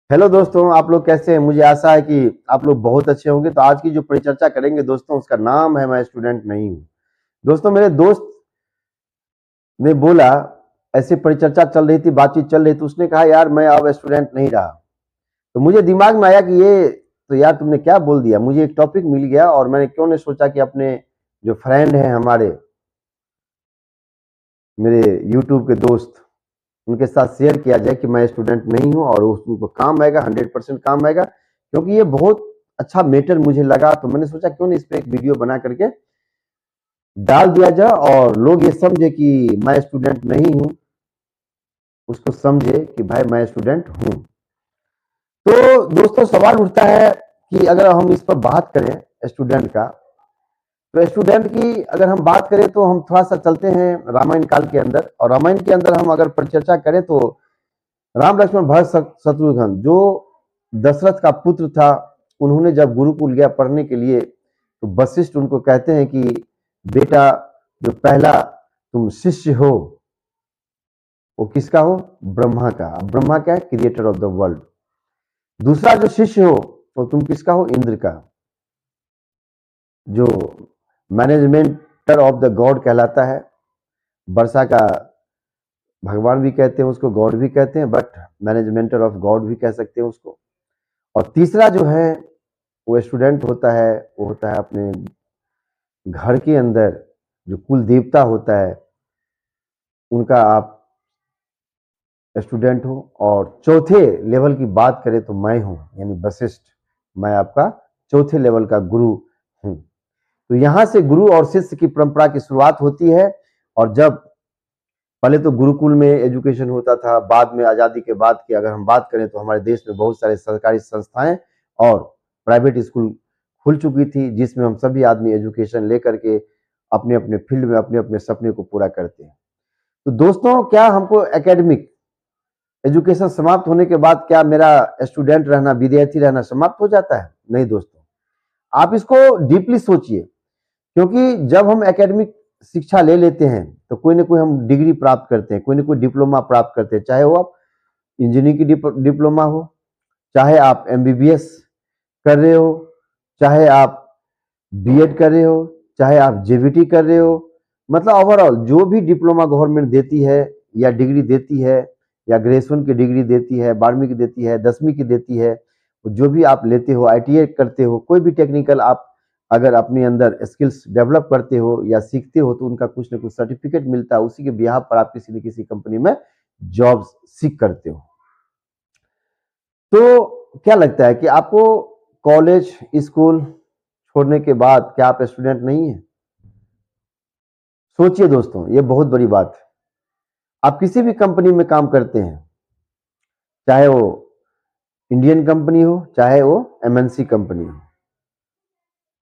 Hello दोस्तों, आप लोग कैसे हैं? मुझे आशा है कि आप लोग बहुत अच्छे होंगे। तो आज की जो परिचर्चा करेंगे दोस्तों, उसका नाम है मैं स्टूडेंट नहीं हूँ। दोस्तों, मेरे दोस्त ने बोला, ऐसे परिचर्चा चल रही थी, बातचीत चल रही थी, उसने कहा यार मैं अब स्टूडेंट नहीं रहा। तो मुझे दिमाग में आया कि ये तो यार तुमने क्या बोल दिया। मुझे एक टॉपिक मिल गया और मैंने क्यों नहीं सोचा कि अपने जो फ्रेंड हैं हमारे, मेरे यूट्यूब के दोस्त, उनके साथ शेयर किया जाए कि मैं स्टूडेंट नहीं हूं और उनको काम आएगा, 100% काम आएगा। क्योंकि ये बहुत अच्छा मैटर मुझे लगा, तो मैंने सोचा क्यों नहीं इस पे एक वीडियो बना करके डाल दिया जाए और लोग ये समझे कि मैं स्टूडेंट नहीं हूं, उसको समझे कि भाई मैं स्टूडेंट हूं। तो दोस्तों, सवाल उठता है कि अगर हम इस पर बात करें स्टूडेंट का, तो स्टूडेंट की अगर हम बात करें तो हम थोड़ा सा चलते हैं रामायण काल के अंदर। और रामायण के अंदर हम अगर परिचर्चा करें तो राम लक्ष्मण भरत शत्रुघ्न जो दशरथ का पुत्र था, उन्होंने जब गुरुकुल गया पढ़ने के लिए, तो वशिष्ठ उनको कहते हैं कि बेटा, जो पहला तुम शिष्य हो वो किसका हो? ब्रह्मा का। ब्रह्मा क्या है? Creator of the world. दूसरा जो शिष्य हो वो तुम किसका हो? इंद्र का, जो मैनेजमेंटर ऑफ द गॉड कहलाता है। वर्षा का भगवान भी कहते हैं उसको, गॉड भी कहते हैं, बट मैनेजमेंटर ऑफ गॉड भी कह सकते हैं उसको। और तीसरा जो है वो स्टूडेंट होता है, वो होता है अपने घर के अंदर जो कुल देवता होता है, उनका आप स्टूडेंट हो। और चौथे लेवल की बात करें तो मैं हूं, यानी वशिष्ठ, मैं आपका चौथे लेवल का गुरु हूं। तो यहां से गुरु और शिष्य की परंपरा की शुरुआत होती है। और जब पहले तो गुरुकुल में एजुकेशन होता था, बाद में आजादी के बाद की अगर हम बात करें तो हमारे देश में बहुत सारे सरकारी संस्थाएं और प्राइवेट स्कूल खुल चुकी थी, जिसमें हम सभी आदमी एजुकेशन लेकर के अपने अपने फील्ड में अपने अपने सपने को पूरा करते हैं। तो दोस्तों, क्या हमको एकेडमिक एजुकेशन समाप्त होने के बाद क्या मेरा स्टूडेंट रहना, विद्यार्थी रहना समाप्त हो जाता है? नहीं दोस्तों, आप इसको डीपली सोचिए। क्योंकि जब हम एकेडमिक शिक्षा ले लेते हैं तो कोई ना कोई हम डिग्री प्राप्त करते हैं, कोई ना कोई डिप्लोमा प्राप्त करते हैं, चाहे वो आप इंजीनियरिंग की डिप्लोमा हो, चाहे आप एमबीबीएस कर रहे हो, चाहे आप बीएड कर रहे हो, चाहे आप जेबीटी कर रहे हो। मतलब ओवरऑल जो भी डिप्लोमा गवर्नमेंट देती है या डिग्री देती है, या ग्रेजुएशन की डिग्री देती है, 12वीं की देती है, 10वीं की देती है, जो भी आप लेते हो, आईटीआई करते हो, कोई भी टेक्निकल आप अगर अपने अंदर स्किल्स डेवलप करते हो या सीखते हो, तो उनका कुछ ना कुछ सर्टिफिकेट मिलता है। उसी के बिहाफ पर आप किसी न किसी कंपनी में जॉब सीख करते हो। तो क्या लगता है कि आपको कॉलेज स्कूल छोड़ने के बाद क्या आप स्टूडेंट नहीं है? सोचिए दोस्तों, ये बहुत बड़ी बात है। आप किसी भी कंपनी में काम करते हैं, चाहे वो इंडियन कंपनी हो, चाहे वो एमएनसी कंपनी हो,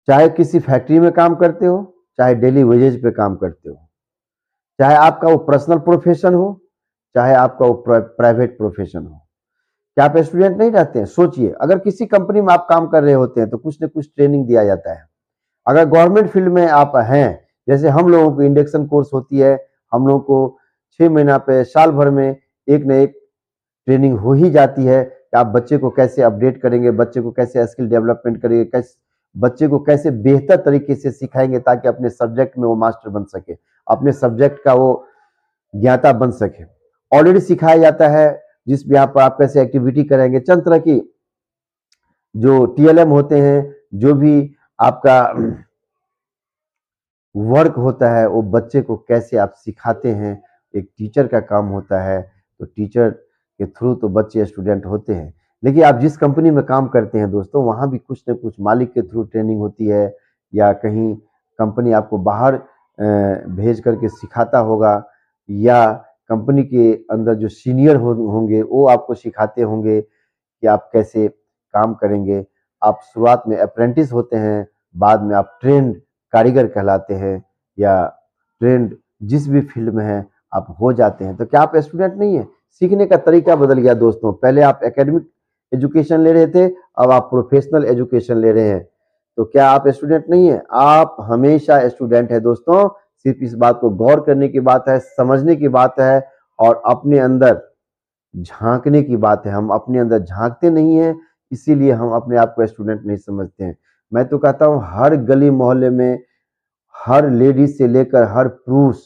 चाहे किसी फैक्ट्री में काम करते हो, चाहे डेली वेजेज पे काम करते हो, चाहे आपका वो पर्सनल प्रोफेशन हो, चाहे आपका वो प्राइवेट प्रोफेशन हो, क्या आप स्टूडेंट नहीं रहते हैं? सोचिए, अगर किसी कंपनी में आप काम कर रहे होते हैं तो कुछ न कुछ ट्रेनिंग दिया जाता है। अगर गवर्नमेंट फील्ड में आप हैं, जैसे हम लोगों को इंडक्शन कोर्स होती है, हम लोगों को 6 महीना पे, साल भर में एक न एक ट्रेनिंग हो ही जाती है कि आप बच्चे को कैसे अपडेट करेंगे, बच्चे को कैसे स्किल डेवलपमेंट करेंगे, कैसे बच्चे को कैसे बेहतर तरीके से सिखाएंगे ताकि अपने सब्जेक्ट में वो मास्टर बन सके, अपने सब्जेक्ट का वो ज्ञाता बन सके। ऑलरेडी सिखाया जाता है जिस भी यहाँ पर आप कैसे एक्टिविटी करेंगे, चंद तरह की जो टीएलएम होते हैं, जो भी आपका वर्क होता है, वो बच्चे को कैसे आप सिखाते हैं, एक टीचर का काम होता है। तो टीचर के थ्रू तो बच्चे स्टूडेंट होते हैं। लेकिन आप जिस कंपनी में काम करते हैं दोस्तों, वहाँ भी कुछ न कुछ मालिक के थ्रू ट्रेनिंग होती है, या कहीं कंपनी आपको बाहर भेज करके सिखाता होगा, या कंपनी के अंदर जो सीनियर होंगे वो आपको सिखाते होंगे कि आप कैसे काम करेंगे। आप शुरुआत में अप्रेंटिस होते हैं, बाद में आप ट्रेंड कारीगर कहलाते हैं, या ट्रेंड जिस भी फील्ड में हैं आप हो जाते हैं। तो क्या आप स्टूडेंट नहीं है? सीखने का तरीका बदल गया दोस्तों। पहले आप एकेडमिक एजुकेशन ले रहे थे, अब आप प्रोफेशनल एजुकेशन ले रहे हैं। तो क्या आप स्टूडेंट नहीं है? आप हमेशा स्टूडेंट है दोस्तों। सिर्फ इस बात को गौर करने की बात है, समझने की बात है, और अपने अंदर झांकने की बात है। हम अपने अंदर झांकते नहीं हैं, इसीलिए हम अपने आप को स्टूडेंट नहीं समझते हैं। मैं तो कहता हूँ हर गली मोहल्ले में हर लेडीज से लेकर हर पुरुष,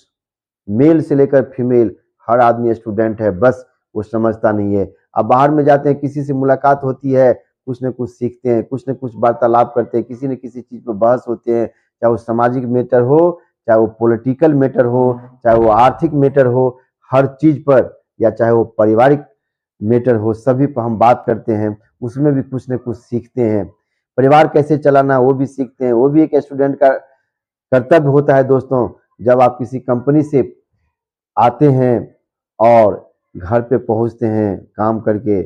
मेल से लेकर फीमेल, हर आदमी स्टूडेंट है, बस वो समझता नहीं है। अब बाहर में जाते हैं, किसी से मुलाकात होती है, कुछ न कुछ सीखते हैं, कुछ न कुछ वार्तालाप करते हैं, किसी न किसी चीज़ पर बहस होते हैं, चाहे वो सामाजिक मैटर हो, चाहे वो पॉलिटिकल मैटर हो, चाहे वो आर्थिक मैटर हो, हर चीज़ पर, या चाहे वो पारिवारिक मैटर हो, सभी पर हम बात करते हैं, उसमें भी कुछ न कुछ सीखते हैं। परिवार कैसे चलाना वो भी सीखते हैं, वो भी एक स्टूडेंट का कर्तव्य होता है दोस्तों। जब आप किसी कंपनी से आते हैं और घर पे पहुंचते हैं काम करके,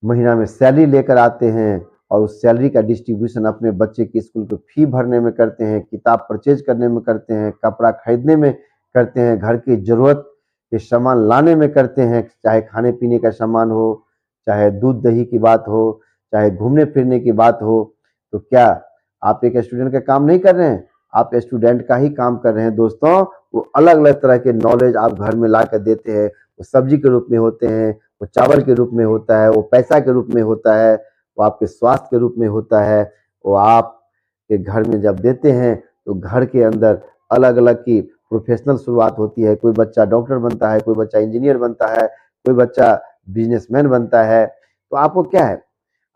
महीना में सैलरी लेकर आते हैं और उस सैलरी का डिस्ट्रीब्यूशन अपने बच्चे की स्कूल की फी भरने में करते हैं, किताब परचेज करने में करते हैं, कपड़ा खरीदने में करते हैं, घर की ज़रूरत के सामान लाने में करते हैं, चाहे खाने पीने का सामान हो, चाहे दूध दही की बात हो, चाहे घूमने फिरने की बात हो। तो क्या आप एक स्टूडेंट का काम नहीं कर रहे हैं? आप स्टूडेंट का ही काम कर रहे हैं दोस्तों। वो अलग अलग तरह के नॉलेज आप घर में ला कर देते हैं। वो सब्जी के रूप में होते हैं, वो चावल के रूप में होता है, वो पैसा के रूप में होता है, वो आपके स्वास्थ्य के रूप में होता है। वो आपके घर में जब देते हैं तो घर के अंदर अलग अलग की प्रोफेशनल शुरुआत होती है। कोई बच्चा डॉक्टर बनता है, कोई बच्चा इंजीनियर बनता है, कोई बच्चा बिजनेसमैन बनता है। तो आपको क्या है,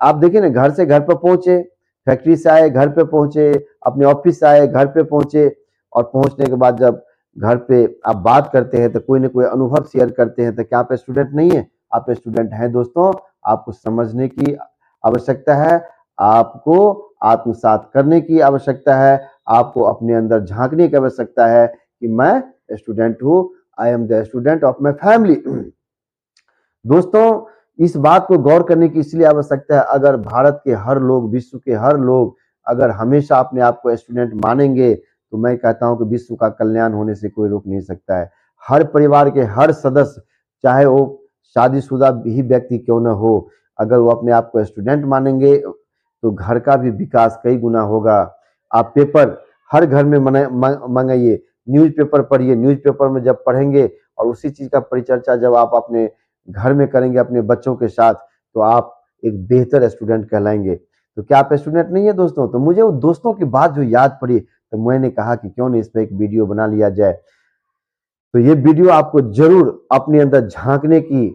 आप देखिए ना, घर से घर पर पहुंचे, फैक्ट्री से आए घर पे पहुंचे, अपने ऑफिस से आए घर पे पहुंचे, और पहुंचने के बाद जब घर पे आप बात करते हैं तो कोई ना कोई अनुभव शेयर करते हैं। तो क्या आप स्टूडेंट नहीं है? आप स्टूडेंट हैं दोस्तों। आपको समझने की आवश्यकता है, आपको आत्मसात करने की आवश्यकता है, आपको अपने अंदर झांकने की आवश्यकता है कि मैं स्टूडेंट हूँ, I am the student of my family. दोस्तों, इस बात को गौर करने की इसलिए आवश्यकता है, अगर भारत के हर लोग, विश्व के हर लोग अगर हमेशा अपने आप को स्टूडेंट मानेंगे, तो मैं कहता हूं कि विश्व का कल्याण होने से कोई रोक नहीं सकता है। हर परिवार के हर सदस्य, चाहे वो शादीशुदा ही व्यक्ति क्यों न हो, अगर वो अपने आप को स्टूडेंट मानेंगे तो घर का भी विकास कई गुना होगा। आप पेपर हर घर में मंगाइए, न्यूज़पेपर पढ़िए, न्यूज़पेपर में जब पढ़ेंगे और उसी चीज का परिचर्चा जब आप अपने घर में करेंगे अपने बच्चों के साथ, तो आप एक बेहतर स्टूडेंट कहलाएंगे। तो क्या आप स्टूडेंट नहीं है दोस्तों? तो मुझे वो दोस्तों की बात जो याद पड़ी, तो मैंने कहा कि क्यों नहीं इस पर एक वीडियो बना लिया जाए। तो ये वीडियो आपको जरूर अपने अंदर झांकने की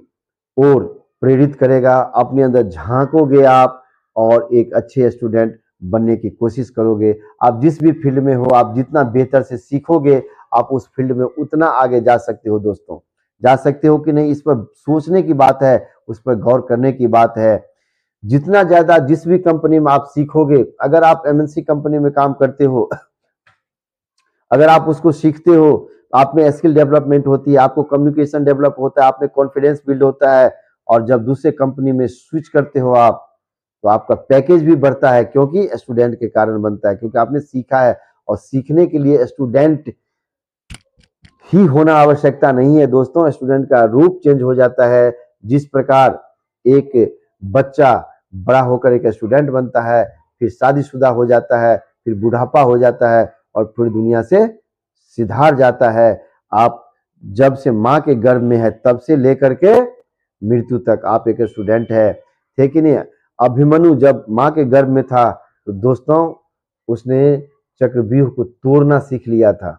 ओर प्रेरित करेगा। अपने अंदर झांकोगे आप और एक अच्छे स्टूडेंट बनने की कोशिश करोगे। आप जिस भी फील्ड में हो, आप जितना बेहतर से सीखोगे, आप उस फील्ड में उतना आगे जा सकते हो दोस्तों। जा सकते हो कि नहीं, इस पर सोचने की बात है, उस पर गौर करने की बात है। जितना ज्यादा जिस भी कंपनी में आप सीखोगे, अगर आप एमएनसी कंपनी में काम करते हो, अगर आप उसको सीखते हो, आप में स्किल डेवलपमेंट होती है, आपको कम्युनिकेशन डेवलप होता है, आप में कॉन्फिडेंस बिल्ड होता है, और जब दूसरे कंपनी में स्विच करते हो आप, तो आपका पैकेज भी बढ़ता है, क्योंकि स्टूडेंट के कारण बनता है, क्योंकि आपने सीखा है। और सीखने के लिए स्टूडेंट ही होना आवश्यकता नहीं है दोस्तों, स्टूडेंट का रूप चेंज हो जाता है। जिस प्रकार एक बच्चा बड़ा होकर एक स्टूडेंट बनता है, फिर शादीशुदा हो जाता है, फिर बुढ़ापा हो जाता है, और फिर दुनिया से सिधार जाता है। आप जब से माँ के गर्भ में है तब से लेकर के मृत्यु तक आप एक स्टूडेंट है, थे कि नहीं? अभिमन्यु जब माँ के गर्भ में था, तो दोस्तों उसने चक्रव्यूह को तोड़ना सीख लिया था।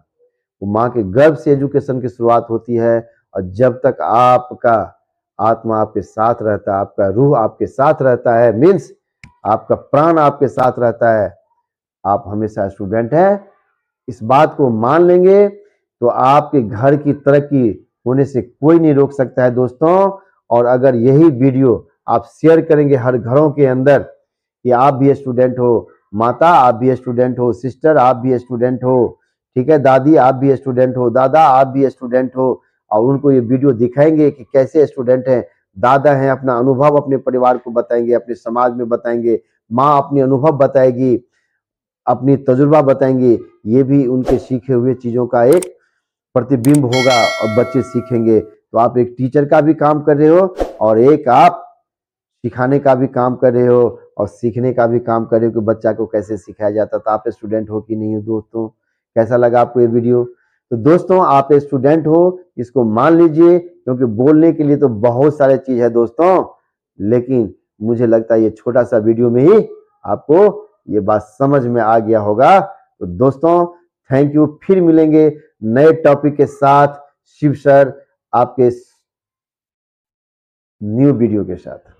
वो माँ के गर्भ से एजुकेशन की शुरुआत होती है, और जब तक आपका आत्मा आपके साथ रहता है, आपका रूह आपके साथ रहता है, मीन्स आपका प्राण आपके साथ रहता है, आप हमेशा स्टूडेंट हैं। इस बात को मान लेंगे तो आपके घर की तरक्की होने से कोई नहीं रोक सकता है दोस्तों। और अगर यही वीडियो आप शेयर करेंगे हर घरों के अंदर कि आप भी स्टूडेंट हो, माता आप भी स्टूडेंट हो, सिस्टर आप भी स्टूडेंट हो, ठीक है, दादी आप भी स्टूडेंट हो, दादा आप भी स्टूडेंट हो, और उनको ये वीडियो दिखाएंगे कि कैसे स्टूडेंट हैं, दादा हैं, अपना अनुभव अपने परिवार को बताएंगे, अपने समाज में बताएंगे, माँ अपने अनुभव बताएगी, अपनी तजुर्बा बताएंगे, ये भी उनके सीखे हुए चीज़ों का एक प्रतिबिंब होगा और बच्चे सीखेंगे। तो आप एक टीचर का भी काम कर रहे हो, और एक आप सिखाने का भी काम कर रहे हो, और सीखने का भी काम कर रहे हो कि बच्चा को कैसे सिखाया जाता। तो आप स्टूडेंट हो कि नहीं हो दोस्तों? कैसा लगा आपको ये वीडियो? तो दोस्तों आप स्टूडेंट हो, इसको मान लीजिए, क्योंकि बोलने के लिए तो बहुत सारे चीज है दोस्तों, लेकिन मुझे लगता है ये छोटा सा वीडियो में ही आपको ये बात समझ में आ गया होगा। तो दोस्तों थैंक यू, फिर मिलेंगे नए टॉपिक के साथ, शिव सर आपके न्यू वीडियो के साथ।